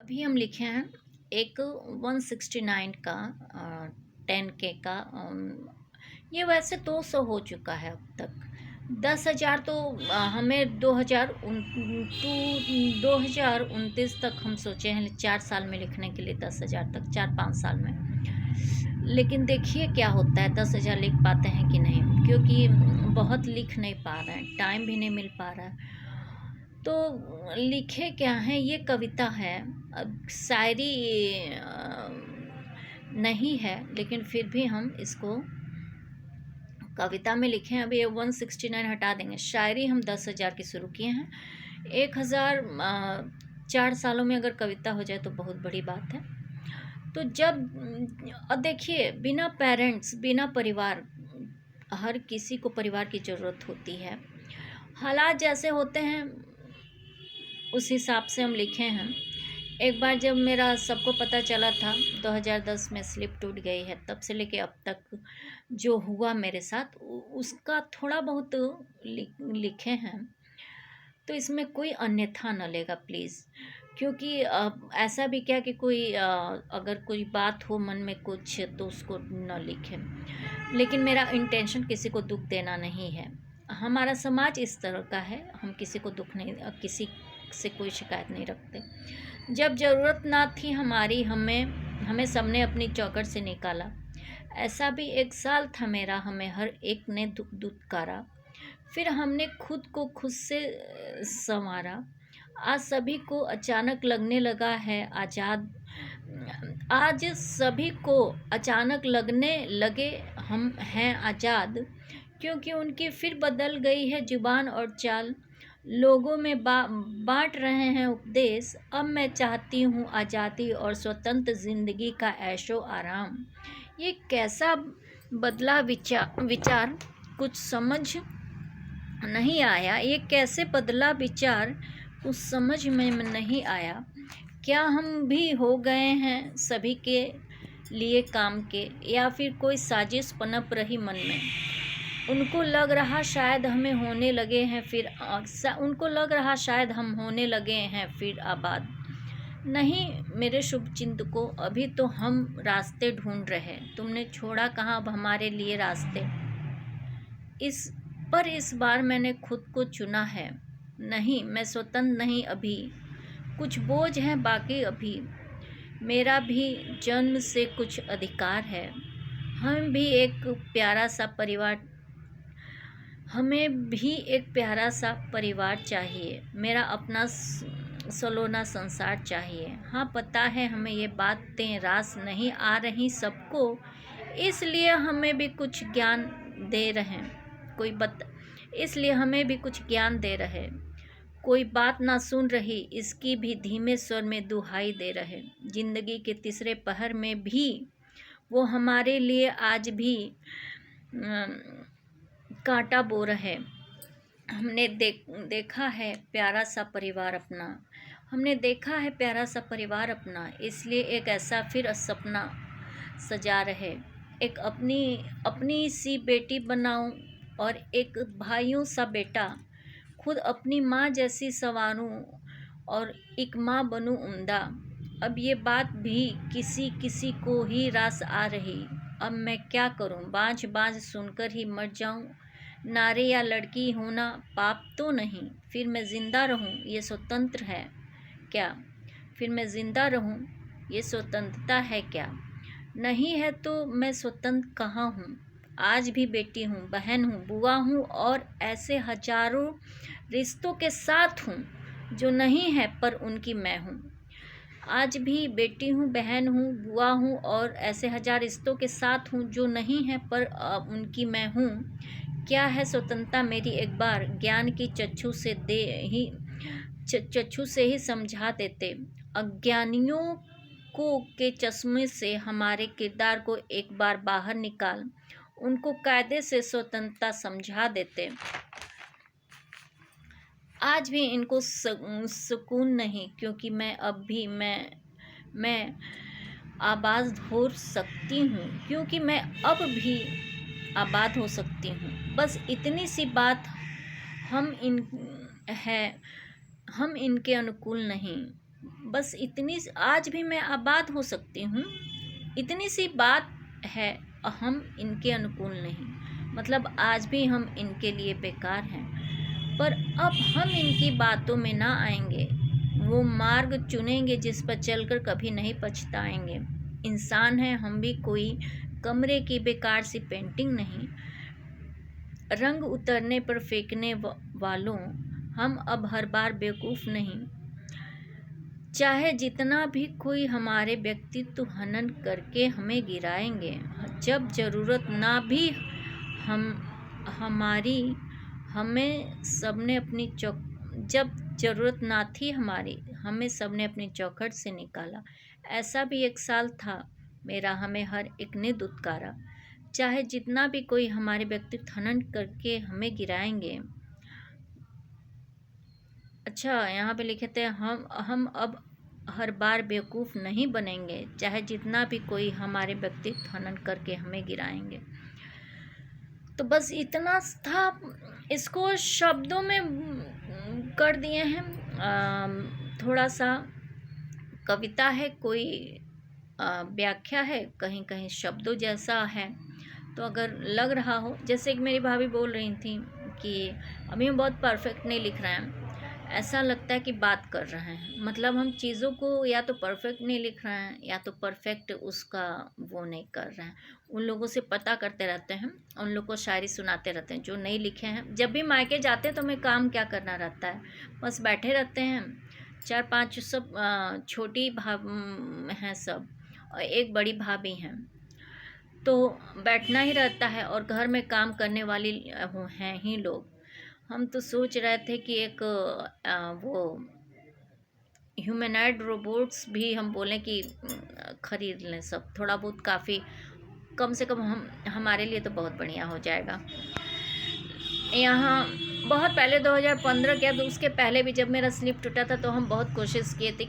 अभी हम लिखे हैं एक 169 का 10K का ये वैसे 200 हो चुका है अब तक। 10,000 तो हमें 2029 तक हम सोचे हैं 4 साल में लिखने के लिए 10,000 तक 4-5 साल में। लेकिन देखिए क्या होता है, 10,000 लिख पाते हैं कि नहीं, क्योंकि बहुत लिख नहीं पा रहे हैं, टाइम भी नहीं मिल पा रहा है। तो लिखे क्या हैं, ये कविता है। अब शायरी नहीं है, लेकिन फिर भी हम इसको कविता में लिखे हैं। अभी ये 169 हटा देंगे। शायरी हम 10,000 की शुरू किए हैं। 1,000 4 सालों में अगर कविता हो जाए तो बहुत बड़ी बात है। तो जब देखिए, बिना पेरेंट्स, बिना परिवार, हर किसी को परिवार की ज़रूरत होती है। हालात जैसे होते हैं उस हिसाब से हम लिखे हैं। एक बार जब मेरा सबको पता चला था 2010 में स्लिप टूट गई है, तब से लेके अब तक जो हुआ मेरे साथ उसका थोड़ा बहुत लिखे हैं। तो इसमें कोई अन्यथा न लेगा प्लीज़, क्योंकि ऐसा भी क्या कि कोई अगर कोई बात हो मन में कुछ तो उसको न लिखें। लेकिन मेरा इंटेंशन किसी को दुख देना नहीं है। हमारा समाज इस तरह का है, हम किसी को दुख नहीं, किसी से कोई शिकायत नहीं रखते। जब ज़रूरत ना थी हमारी, हमें सबने अपनी चौखट से निकाला। ऐसा भी एक साल था मेरा, हमें हर एक ने दुत्कारा। फिर हमने खुद को खुद से संवारा। आज सभी को अचानक लगने लगा है आज़ाद। आज सभी को अचानक लगने लगे हम हैं आज़ाद, क्योंकि उनकी फिर बदल गई है जुबान और चाल। लोगों में बांट रहे हैं उपदेश। अब मैं चाहती हूँ आज़ादी और स्वतंत्र ज़िंदगी का ऐशो आराम। ये कैसा बदला विचार कुछ समझ नहीं आया। ये कैसे बदला विचार कुछ समझ में नहीं आया। क्या हम भी हो गए हैं सभी के लिए काम के, या फिर कोई साजिश पनप रही मन में। उनको लग रहा शायद हम होने लगे हैं फिर आबाद। नहीं मेरे शुभचिंतकों, अभी तो हम रास्ते ढूंढ रहे। तुमने छोड़ा कहाँ अब हमारे लिए रास्ते। इस बार मैंने खुद को चुना है। नहीं मैं स्वतंत्र नहीं अभी, कुछ बोझ है बाकी अभी। मेरा भी जन्म से कुछ अधिकार है। हमें भी एक प्यारा सा परिवार चाहिए। मेरा अपना सलोना संसार चाहिए। हाँ पता है हमें ये बातें रास नहीं आ रही सबको, इसलिए हमें भी कुछ ज्ञान दे रहे इसलिए हमें भी कुछ ज्ञान दे रहे। कोई बात ना सुन रही इसकी भी धीमे स्वर में दुहाई दे रहे। जिंदगी के तीसरे पहर में भी वो हमारे लिए आज भी कांटा बो रहे। हमने देखा है प्यारा सा परिवार अपना, इसलिए एक ऐसा फिर सपना सजा रहे। एक अपनी सी बेटी बनाऊं और एक भाइयों सा बेटा। खुद अपनी माँ जैसी संवारूं और एक माँ बनूं उम्दा। अब ये बात भी किसी को ही रास आ रही। अब मैं क्या करूं, बाँझ सुनकर ही मर जाऊं। नारी या लड़की होना पाप तो नहीं, फिर मैं जिंदा रहूं ये स्वतंत्र है क्या। ये स्वतंत्रता है क्या। नहीं है तो मैं स्वतंत्र कहाँ हूँ। आज भी बेटी हूँ, बहन हूँ, बुआ हूँ और ऐसे हजारों रिश्तों के साथ हूँ जो नहीं है पर उनकी मैं हूँ। आज भी बेटी हूँ, बहन हूँ, बुआ हूँ और ऐसे हजार रिश्तों के साथ हूँ जो नहीं है पर उनकी मैं हूँ। क्या है स्वतंत्रता मेरी एक बार ज्ञान की चक्षु से ही समझा देते। अज्ञानियों को के चश्मे से हमारे किरदार को एक बार बाहर निकाल उनको कायदे से स्वतंत्रता समझा देते। आज भी इनको सुकून नहीं, क्योंकि मैं अब भी मैं आबाद हो सकती हूँ, बस इतनी सी बात। हम इनके अनुकूल नहीं, बस इतनी आज भी मैं आबाद हो सकती हूँ, इतनी सी बात है, हम इनके अनुकूल नहीं, मतलब आज भी हम इनके लिए बेकार हैं। पर अब हम इनकी बातों में ना आएंगे, वो मार्ग चुनेंगे जिस पर चलकर कभी नहीं पछताएंगे। इंसान है हम भी, कोई कमरे की बेकार सी पेंटिंग नहीं, रंग उतरने पर फेंकने वालों हम अब हर बार बेवकूफ़ नहीं। चाहे जितना भी कोई हमारे व्यक्तित्व हनन करके हमें गिराएंगे, जब ज़रूरत ना भी हम हमारी हमें सबने अपनी जब ज़रूरत ना थी हमारी, हमें सबने अपनी चौखट से निकाला। ऐसा भी एक साल था मेरा, हमें हर एक ने दुत्कारा। चाहे जितना भी कोई हमारे व्यक्तित्व हनन करके हमें गिराएंगे। अच्छा, यहाँ पे लिखे थे हम अब हर बार बेवकूफ़ नहीं बनेंगे, चाहे जितना भी कोई हमारे व्यक्तित्व हनन करके हमें गिराएंगे। तो बस इतना था, इसको शब्दों में कर दिए हैं। थोड़ा सा कविता है, कोई व्याख्या है, कहीं कहीं शब्दों जैसा है। तो अगर लग रहा हो, जैसे कि मेरी भाभी बोल रही थी कि अभी हम बहुत परफेक्ट नहीं लिख रहे हैं, ऐसा लगता है कि बात कर रहे हैं, मतलब हम चीज़ों को या तो परफेक्ट नहीं लिख रहे हैं या तो परफेक्ट उसका वो नहीं कर रहे हैं। उन लोगों से पता करते रहते हैं, उन लोग को शायरी सुनाते रहते हैं जो नहीं लिखे हैं। जब भी मायके जाते हैं तो हमें काम क्या करना रहता है, बस बैठे रहते हैं। 4-5 सब छोटी हैं सब, और एक बड़ी भाभी हैं, तो बैठना ही रहता है और घर में काम करने वाली हैं ही लोग। हम तो सोच रहे थे कि एक वो ह्यूमनॉइड रोबोट्स भी हम बोलें कि ख़रीद लें सब, थोड़ा बहुत काफ़ी, कम से कम हमारे लिए तो बहुत बढ़िया हो जाएगा। यहाँ बहुत पहले 2015 किया, तो उसके पहले भी जब मेरा स्लिप टूटा था तो हम बहुत कोशिश किए थे कि